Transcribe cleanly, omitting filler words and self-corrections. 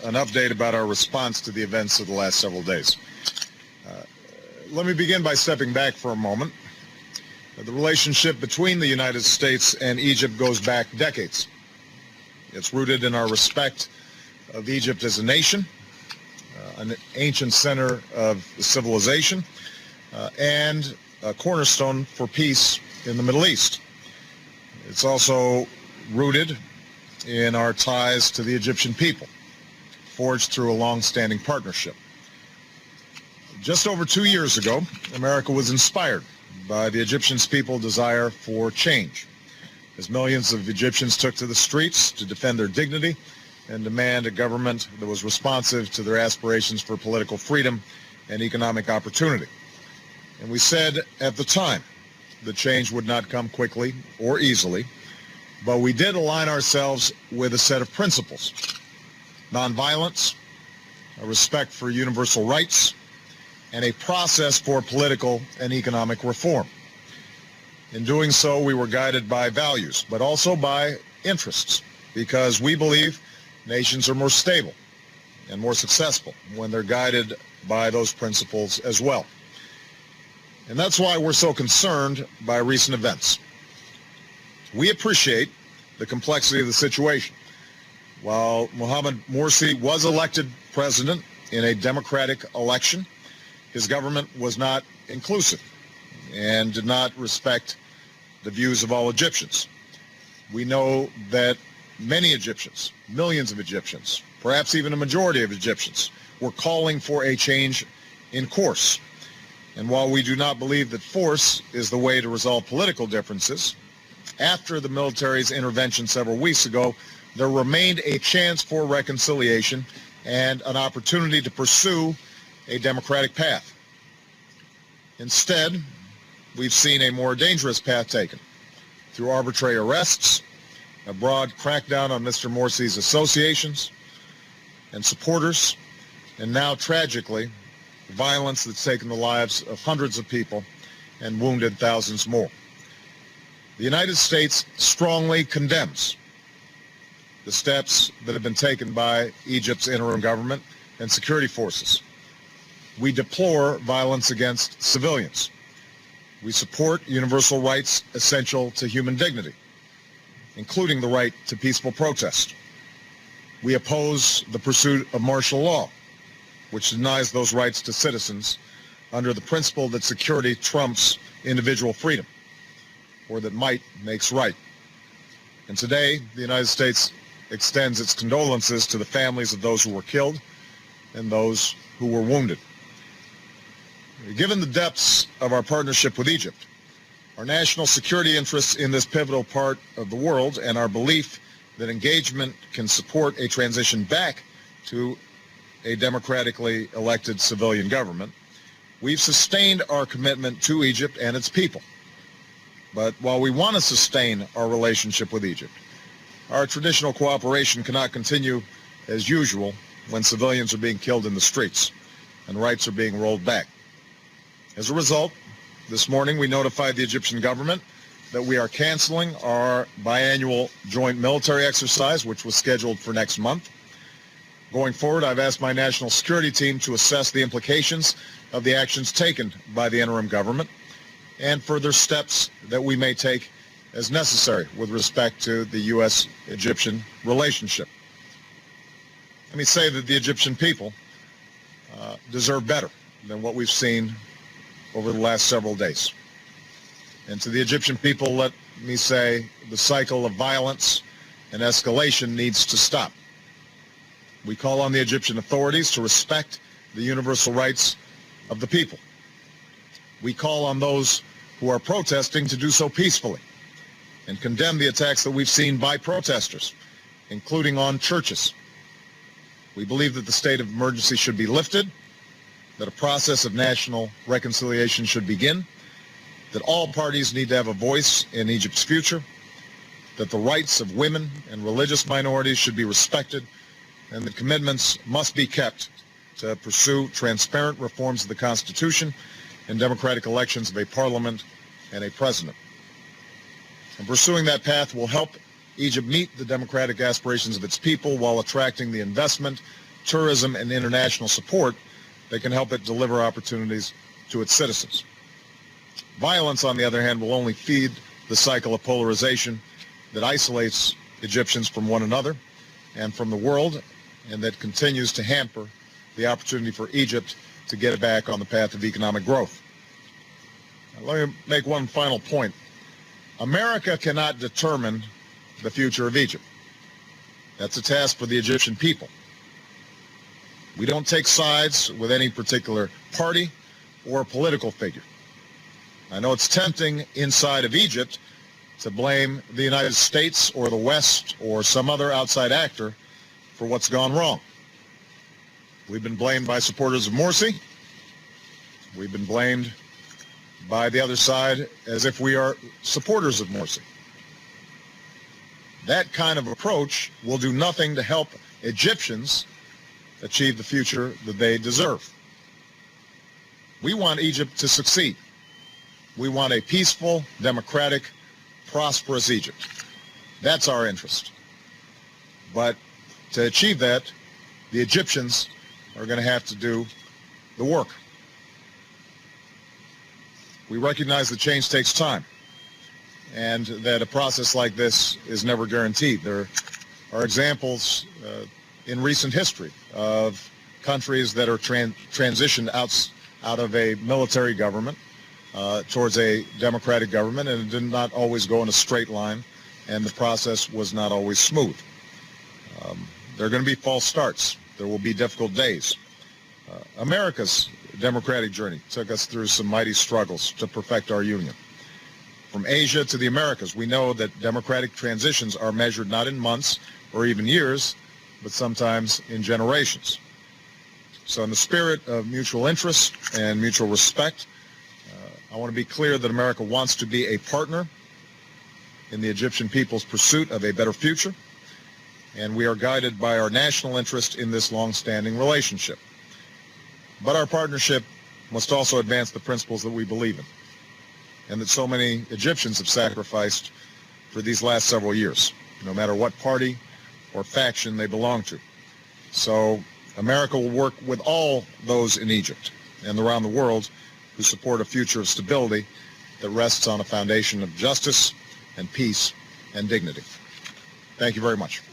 an update about our response to the events of the last several days. Let me begin by stepping back for a moment. The relationship between the United States and Egypt goes back decades. It's rooted in our respect of Egypt as a nation, an ancient center of civilization, and a cornerstone for peace in the Middle East. It's also rooted in our ties to the Egyptian people, forged through a long-standing partnership. Just over 2 years ago, America was inspired by the Egyptian people's desire for change, as millions of Egyptians took to the streets to defend their dignity and demand a government that was responsive to their aspirations for political freedom and economic opportunity. And we said at the time that change would not come quickly or easily, but we did align ourselves with a set of principles: nonviolence, a respect for universal rights, and a process for political and economic reform. In doing so, we were guided by values, but also by interests, because we believe nations are more stable and more successful when they're guided by those principles as well. And that's why we're so concerned by recent events. We appreciate the complexity of the situation. While Mohamed Morsi was elected president in a democratic election, his government was not inclusive and did not respect the views of all Egyptians. We know that many Egyptians, millions of Egyptians, perhaps even a majority of Egyptians, were calling for a change in course. And while we do not believe that force is the way to resolve political differences, after the military's intervention several weeks ago, there remained a chance for reconciliation and an opportunity to pursue a democratic path. Instead, we've seen a more dangerous path taken through arbitrary arrests, a broad crackdown on Mr. Morsi's associations and supporters, and now, tragically, violence that's taken the lives of hundreds of people and wounded thousands more. The United States strongly condemns the steps that have been taken by Egypt's interim government and security forces. We deplore violence against civilians. We support universal rights essential to human dignity, including the right to peaceful protest. We oppose the pursuit of martial law, which denies those rights to citizens under the principle that security trumps individual freedom, or that might makes right. And today, the United States extends its condolences to the families of those who were killed and those who were wounded. Given the depths of our partnership with Egypt, our national security interests in this pivotal part of the world, and our belief that engagement can support a transition back to a democratically elected civilian government, we've sustained our commitment to Egypt and its people. But while we want to sustain our relationship with Egypt, our traditional cooperation cannot continue as usual when civilians are being killed in the streets and rights are being rolled back. As a result, this morning we notified the Egyptian government that we are canceling our biannual joint military exercise, which was scheduled for next month. Going forward, I've asked my national security team to assess the implications of the actions taken by the interim government and further steps that we may take as necessary with respect to the U.S.-Egyptian relationship. Let me say that the Egyptian people deserve better than what we've seen over the last several days. And to the Egyptian people, let me say the cycle of violence and escalation needs to stop. We call on the Egyptian authorities to respect the universal rights of the people. We call on those who are protesting to do so peacefully and condemn the attacks that we've seen by protesters, including on churches. We believe that the state of emergency should be lifted, that a process of national reconciliation should begin, that all parties need to have a voice in Egypt's future, that the rights of women and religious minorities should be respected, and that commitments must be kept to pursue transparent reforms of the Constitution and democratic elections of a parliament and a president. And pursuing that path will help Egypt meet the democratic aspirations of its people while attracting the investment tourism, and international support that can help it deliver opportunities to its citizens. Violence, on the other hand, will only feed the cycle of polarization that isolates Egyptians from one another and from the world, and that continues to hamper the opportunity for Egypt to get back on the path of economic growth. Now, let me make one final point. America cannot determine the future of Egypt. That's a task for the Egyptian people. We don't take sides with any particular party or political figure. I know it's tempting inside of Egypt to blame the United States or the West or some other outside actor for what's gone wrong. We've been blamed by supporters of Morsi. We've been blamed by the other side as if we are supporters of Morsi. That kind of approach will do nothing to help Egyptians achieve the future that they deserve. We want Egypt to succeed. We want a peaceful, democratic, prosperous Egypt. That's our interest. But to achieve that, the Egyptians are going to have to do the work. We recognize that change takes time, and that a process like this is never guaranteed. There are examples in recent history of countries that are transitioned out of a military government towards a democratic government, and it did not always go in a straight line, and the process was not always smooth. There are going to be false starts. There will be difficult days. America's democratic journey took us through some mighty struggles to perfect our union. From Asia to the Americas, we know that democratic transitions are measured not in months or even years, but sometimes in generations. So in the spirit of mutual interest and mutual respect, I want to be clear that America wants to be a partner in the Egyptian people's pursuit of a better future, and we are guided by our national interest in this long-standing relationship. But our partnership must also advance the principles that we believe in, and that so many Egyptians have sacrificed for these last several years, no matter what party or faction they belong to. So America will work with all those in Egypt and around the world who support a future of stability that rests on a foundation of justice and peace and dignity. Thank you very much.